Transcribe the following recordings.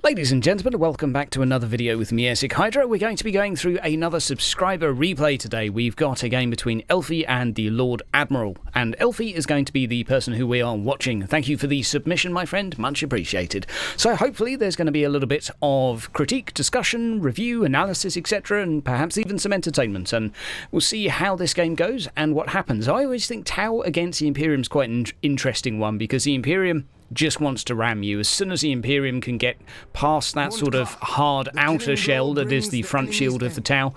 Ladies and gentlemen, welcome back to another video with me, Esig Hydra. We're going to be going through another subscriber replay today. We've got a game between Elfie and the Lord Admiral, and Elfie is going to be the person who we are watching. Thank you for the submission, my friend, much appreciated. So hopefully there's going to be a little bit of critique, discussion, review, analysis, etc., and perhaps even some entertainment, and we'll see how this game goes and what happens. I always think Tau against the Imperium is quite an interesting one, because the Imperium just wants to ram you. As soon as the Imperium can get past that sort of hard outer shell that is the front shield of the Tau,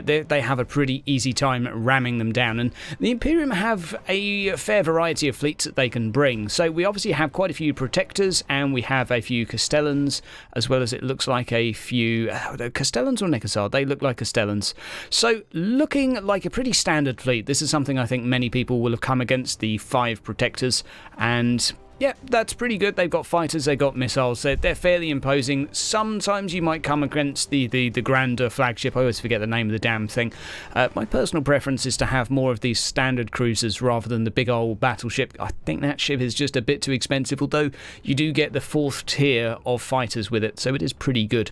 they have a pretty easy time ramming them down. And the Imperium have a fair variety of fleets that they can bring. So we obviously have quite a few Protectors, and we have a few Castellans, as well as it looks like a few... Castellans or Necassar? They look like Castellans. So looking like a pretty standard fleet. This is something I think many people will have come against, the 5 Protectors, and... yeah, that's pretty good. They've got fighters, they've got missiles, they're fairly imposing. Sometimes you might come against the grander flagship. I always forget the name of the damn thing. My personal preference is to have more of these standard cruisers rather than the big old battleship. I think that ship is just a bit too expensive, although you do get the 4th tier of fighters with it, so it is pretty good.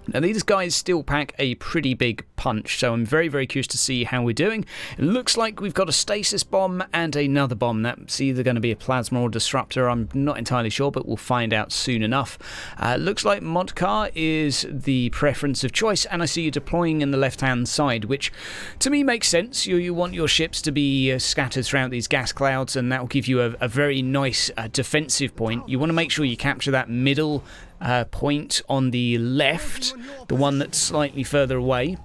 Now these guys still pack a pretty big punch, so I'm very, very curious to see how we're doing. It looks like we've got a stasis bomb and another bomb. That's either going to be a plasma or disruptor, I'm not entirely sure, but we'll find out soon enough. Looks like Modcar is the preference of choice, and I see you deploying in the left-hand side, which to me makes sense. You want your ships to be scattered throughout these gas clouds, and that will give you a very nice defensive point. You want to make sure you capture that middle point on the left, the one that's slightly further away,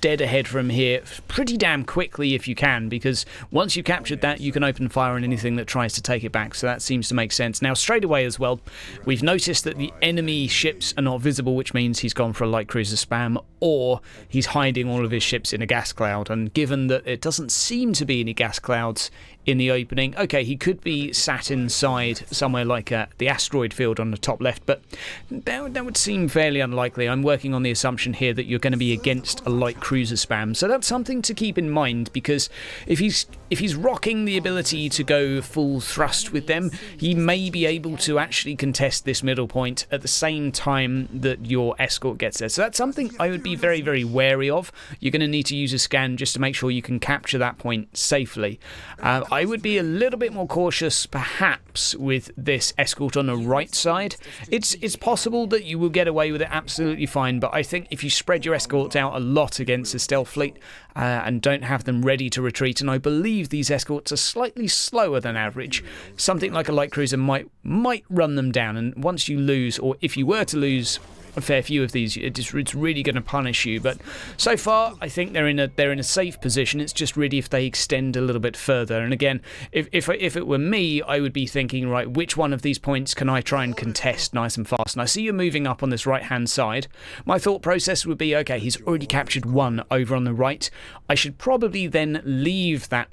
dead ahead from here, pretty damn quickly if you can, because once you've captured that, you can open fire on anything that tries to take it back, so that seems to make sense. Now, straight away as well, we've noticed that the enemy ships are not visible, which means he's gone for a light cruiser spam, or he's hiding all of his ships in a gas cloud, and given that it doesn't seem to be any gas clouds in the opening, okay, he could be sat inside somewhere like the asteroid field on the top left, but that would seem fairly unlikely. I'm working on the assumption here that you're going to be against a light cruiser spam, so that's something to keep in mind, because if he's rocking the ability to go full thrust with them, he may be able to actually contest this middle point at the same time that your escort gets there. So that's something I would be very, very wary of. You're going to need to use a scan just to make sure you can capture that point safely. I would be a little bit more cautious, perhaps, with this escort on the right side. It's possible that you will get away with it absolutely fine, but I think if you spread your escorts out a lot against a stealth fleet and don't have them ready to retreat, and I believe these escorts are slightly slower than average, something like a light cruiser might run them down, and once you lose, or if you were to lose a fair few of these, it's really going to punish you. But so far, I think they're in a safe position. It's just really if they extend a little bit further. And again, if it were me, I would be thinking, right, which one of these points can I try and contest nice and fast? And I see you moving up on this right-hand side. My thought process would be, okay, he's already captured one over on the right. I should probably then leave that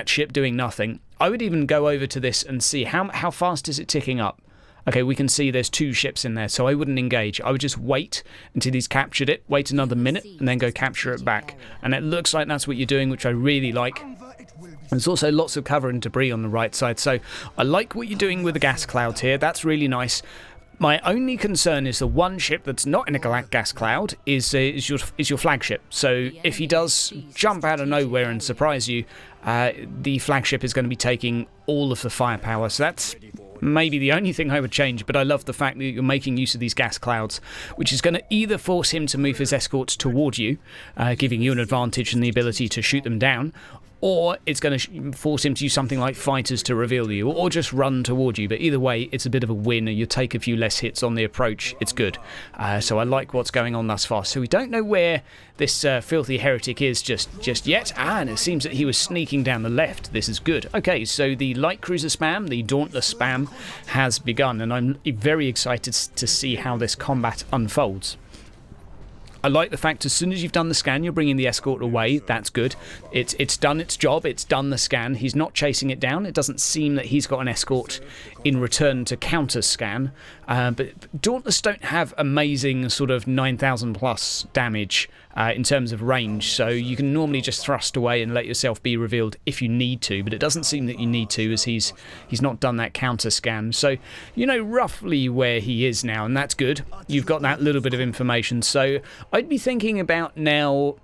ship doing nothing. I would even go over to this and see how fast is it ticking up. Okay, we can see there's 2 ships in there, so I wouldn't engage. I would just wait until he's captured it, wait another minute, and then go capture it back. And it looks like that's what you're doing, which I really like. There's also lots of cover and debris on the right side, so I like what you're doing with the gas clouds here. That's really nice. My only concern is the one ship that's not in a gas cloud is your flagship. So if he does jump out of nowhere and surprise you, the flagship is going to be taking all of the firepower. So that's maybe the only thing I would change, but I love the fact that you're making use of these gas clouds, which is going to either force him to move his escorts toward you, giving you an advantage and the ability to shoot them down, or it's going to force him to use something like fighters to reveal you, or just run toward you. But either way, it's a bit of a win, and you take a few less hits on the approach. It's good. So I like what's going on thus far. So we don't know where this filthy heretic is just yet. And it seems that he was sneaking down the left. This is good. Okay, so the light cruiser spam, the dauntless spam, has begun, and I'm very excited to see how this combat unfolds. I like the fact as soon as you've done the scan, you're bringing the escort away. That's good. It's done its job. It's done the scan. He's not chasing it down. It doesn't seem that he's got an escort in return to counter scan. But Dauntless don't have amazing sort of 9,000 plus damage in terms of range, so you can normally just thrust away and let yourself be revealed if you need to, but it doesn't seem that you need to, as he's not done that counter scan. So you know roughly where he is now, and that's good. You've got that little bit of information, so I'd be thinking about now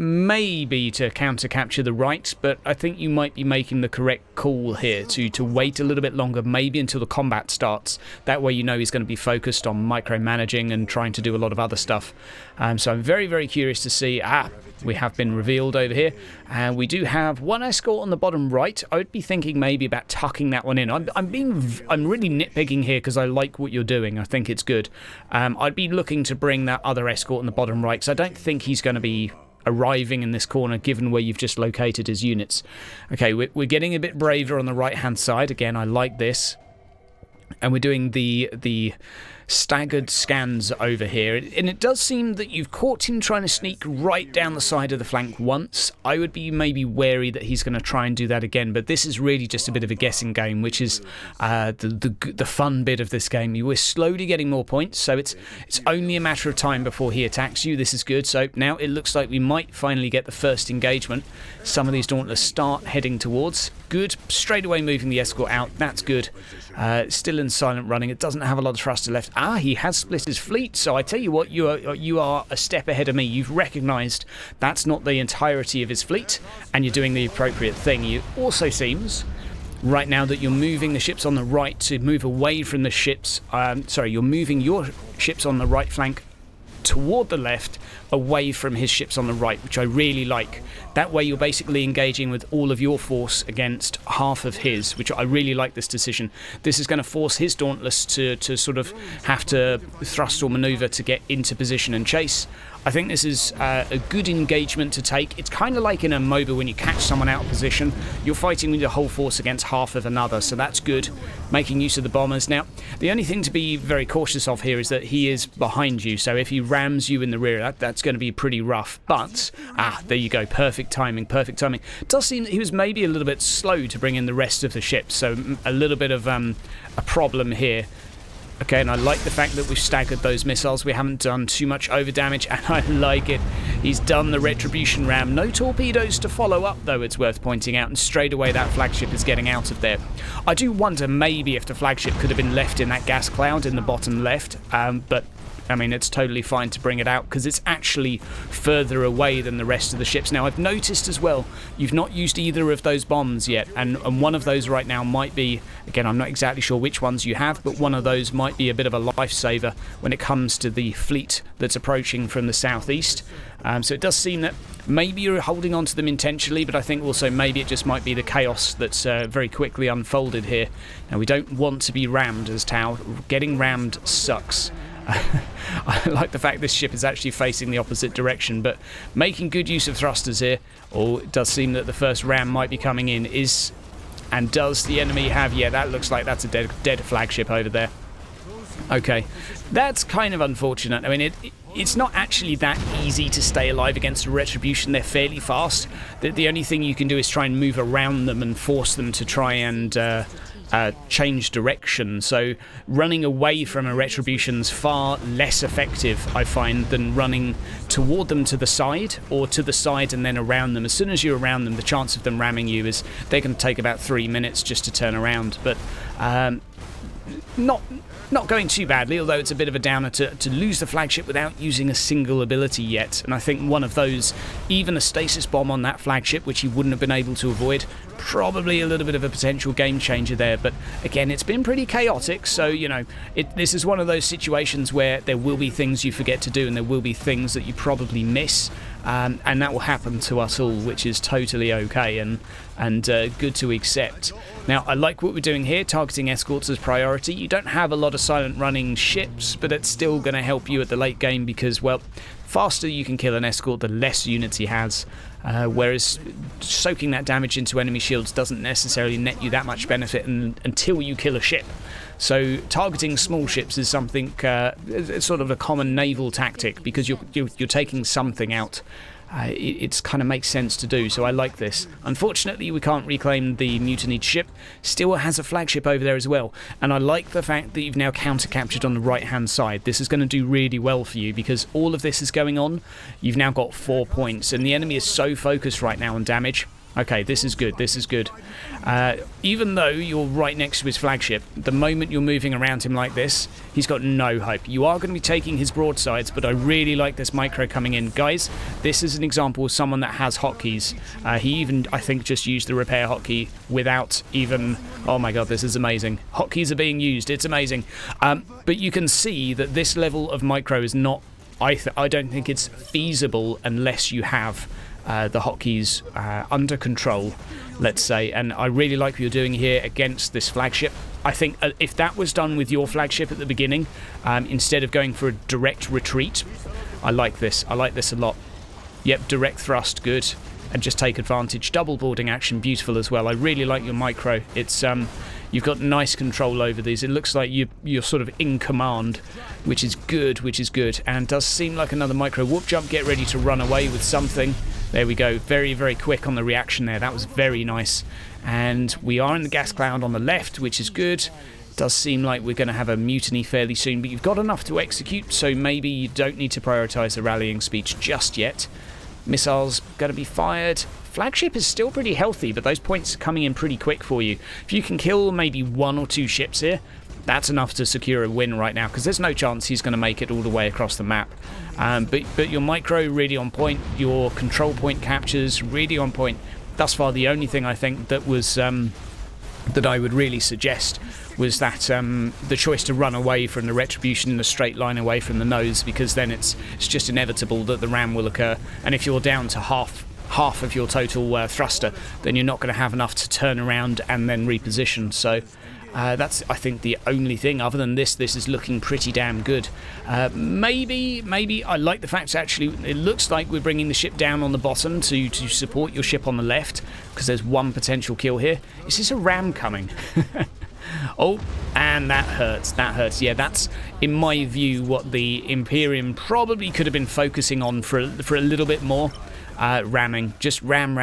maybe to counter capture the right, but I think you might be making the correct call here to wait a little bit longer, maybe until the combat starts. That way you know he's going to be focused on micromanaging and trying to do a lot of other stuff. So I'm very, very curious to see. We have been revealed over here, and we do have one escort on the bottom right. I would be thinking maybe about tucking that one in. I'm really nitpicking here because I like what you're doing. I think it's good. I'd be looking to bring that other escort on the bottom right, because I don't think he's going to be arriving in this corner given where you've just located his units. Okay, we're getting a bit braver on the right hand side. Again, I like this, and we're doing the staggered scans over here, and it does seem that you've caught him trying to sneak right down the side of the flank once. I would be maybe wary that he's going to try and do that again, but this is really just a bit of a guessing game, which is the fun bit of this game. We're slowly getting more points, so it's only a matter of time before he attacks you. This is good. So now it looks like we might finally get the first engagement. Some of these Dauntless start heading towards. Good. Straight away moving the escort out. That's good. Still in silent running. It doesn't have a lot of thruster left. He has split his fleet, so I tell you what, you are a step ahead of me. You've recognised that's not the entirety of his fleet, and you're doing the appropriate thing. It also seems right now that you're moving the ships on the right to move away from the ships. You're moving your ships on the right flank toward the left, away from his ships on the right, which I really like. That way you're basically engaging with all of your force against half of his, which I really like this decision. This is going to force his Dauntless to sort of have to thrust or manoeuvre to get into position and chase. I think this is a good engagement to take. It's kind of like in a MOBA when you catch someone out of position. You're fighting with your whole force against half of another, so that's good. Making use of the bombers. Now, the only thing to be very cautious of here is that he is behind you, so if he rams you in the rear, that's going to be pretty rough. But, there you go. Perfect timing, perfect timing. It does seem that he was maybe a little bit slow to bring in the rest of the ships, so a little bit of a problem here. Okay, and I like the fact that we've staggered those missiles. We haven't done too much over damage, and I like it. He's done the retribution ram. No torpedoes to follow up, though, it's worth pointing out, and straight away that flagship is getting out of there. I do wonder maybe if the flagship could have been left in that gas cloud in the bottom left, but I mean, it's totally fine to bring it out because it's actually further away than the rest of the ships. Now, I've noticed as well, you've not used either of those bombs yet, and one of those right now might be, again, I'm not exactly sure which ones you have, but one of those might be a bit of a lifesaver when it comes to the fleet that's approaching from the southeast. So it does seem that maybe you're holding on to them intentionally, but I think also maybe it just might be the chaos that's very quickly unfolded here. Now, we don't want to be rammed as Tau. Getting rammed sucks. I like the fact this ship is actually facing the opposite direction, but making good use of thrusters here. It does seem that the first ram might be coming in. And does the enemy have... Yeah, that looks like that's a dead flagship over there. Okay, that's kind of unfortunate. I mean, it's not actually that easy to stay alive against a retribution. They're fairly fast. The only thing you can do is try and move around them and force them to try and... change direction. So running away from a retribution's far less effective, I find, than running toward them to the side, or to the side and then around them. As soon as you're around them, the chance of them ramming you is they're going to take about 3 minutes just to turn around. But not going too badly, although it's a bit of a downer to lose the flagship without using a single ability yet. And I think one of those, even a stasis bomb on that flagship, which he wouldn't have been able to avoid, probably a little bit of a potential game changer there. But again, it's been pretty chaotic, so you know, this is one of those situations where there will be things you forget to do, and there will be things that you probably miss. And that will happen to us all, which is totally okay and good to accept. Now, I like what we're doing here, targeting escorts as priority. You don't have a lot of silent running ships, but it's still going to help you at the late game because, well, faster you can kill an escort, the less units he has. Whereas soaking that damage into enemy shields doesn't necessarily net you that much benefit until you kill a ship. So targeting small ships is something, it's sort of a common naval tactic because you're taking something out. it's kind of makes sense to do, so I like this. Unfortunately, we can't reclaim the mutinied ship. Still has a flagship over there as well, and I like the fact that you've now counter-captured on the right-hand side. This is going to do really well for you, because all of this is going on. You've now got 4 points, and the enemy is so focused right now on damage. Okay, this is good, this is good. Even though you're right next to his flagship, the moment you're moving around him like this, he's got no hope. You are going to be taking his broadsides, but I really like this micro coming in. Guys, this is an example of someone that has hotkeys. He even, I think, just used the repair hotkey without even... Oh my god, this is amazing. Hotkeys are being used, it's amazing. But you can see that this level of micro is not... I don't think it's feasible unless you have... the hotkeys under control, let's say, and I really like what you're doing here against this flagship. I think if that was done with your flagship at the beginning, instead of going for a direct retreat, I like this a lot. Yep, direct thrust, good, and just take advantage. Double boarding action, beautiful as well. I really like your micro. It's you've got nice control over these. It looks like you're sort of in command, which is good, and does seem like another micro. Warp jump, get ready to run away with something. There we go, very, very quick on the reaction there. That was very nice. And we are in the gas cloud on the left, which is good. Does seem like we're going to have a mutiny fairly soon, but you've got enough to execute, so maybe you don't need to prioritise the rallying speech just yet. Missiles going to be fired. Flagship is still pretty healthy, but those points are coming in pretty quick for you. If you can kill maybe 1 or 2 ships here, that's enough to secure a win right now, because there's no chance he's going to make it all the way across the map. But your micro really on point, your control point captures really on point. Thus far, the only thing I think that was that I would really suggest was that the choice to run away from the retribution in a straight line away from the nose, because then it's just inevitable that the ram will occur, and if you're down to half of your total thruster, then you're not going to have enough to turn around and then reposition. So that's, I think, the only thing. Other than this is looking pretty damn good. Maybe I like the fact actually it looks like we're bringing the ship down on the bottom to support your ship on the left, because there's one potential kill here. Is this a ram coming? Oh, and that hurts. Yeah, that's, in my view, what the Imperium probably could have been focusing on for a little bit more. Ramming, just ram.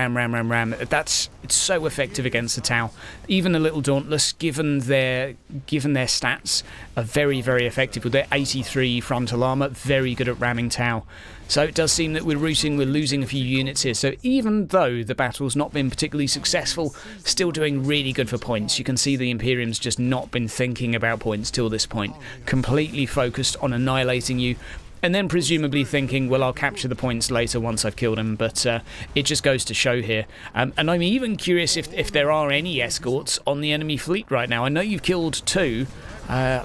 It's so effective against the Tau. Even a little Dauntless, given their stats, are very, very effective with their 83 frontal armor. Very good at ramming Tau. So it does seem that we're losing a few units here. So even though the battle's not been particularly successful, still doing really good for points. You can see the Imperium's just not been thinking about points till this point. Completely focused on annihilating you. And then presumably thinking, well, I'll capture the points later once I've killed him, but it just goes to show here. And I'm even curious if there are any escorts on the enemy fleet right now. I know you've killed 2,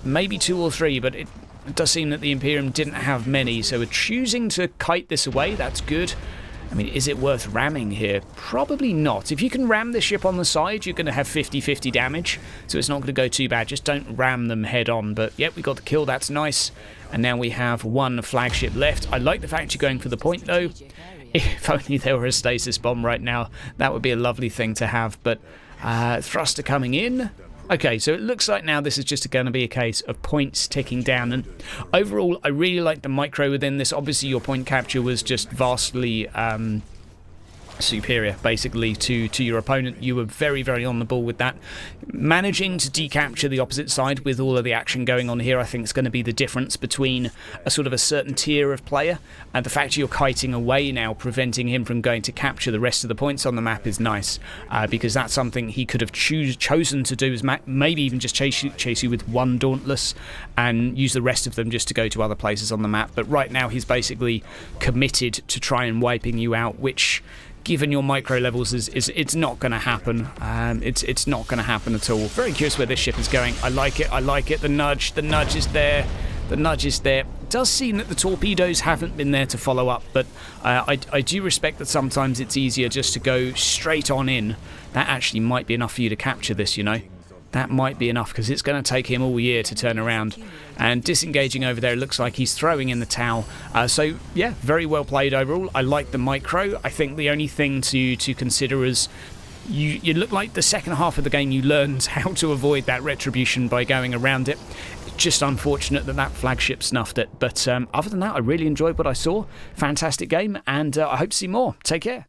maybe 2 or 3, but it does seem that the Imperium didn't have many, so we're choosing to kite this away. That's good. I mean, is it worth ramming here? Probably not. If you can ram the ship on the side, you're going to have 50-50 damage, so it's not going to go too bad. Just don't ram them head on. But, yep, we got the kill. That's nice. And now we have 1 flagship left. I like the fact you're going for the point, though. If only there were a stasis bomb right now, that would be a lovely thing to have. But thruster coming in. Okay, so it looks like now this is just going to be a case of points ticking down, and overall I really like the micro within this. Obviously your point capture was just vastly superior basically to your opponent. You were very, very on the ball with that. Managing to decapture the opposite side with all of the action going on here, I think is going to be the difference between a sort of a certain tier of player, and the fact you're kiting away now, preventing him from going to capture the rest of the points on the map is nice, because that's something he could have chosen to do, is maybe even just chase you with 1 Dauntless and use the rest of them just to go to other places on the map. But right now he's basically committed to try and wiping you out, which, given your micro levels, it's not going to happen. It's not going to happen at all. Very curious where this ship is going. I like it. The nudge is there. It does seem that the torpedoes haven't been there to follow up, but I do respect that sometimes it's easier just to go straight on in. That actually might be enough for you to capture this, you know. That might be enough, because it's going to take him all year to turn around. And disengaging over there, it looks like he's throwing in the towel. So, yeah, very well played overall. I like the micro. I think the only thing to consider is you look like the second half of the game you learned how to avoid that retribution by going around it. Just unfortunate that that flagship snuffed it. But other than that, I really enjoyed what I saw. Fantastic game, and I hope to see more. Take care.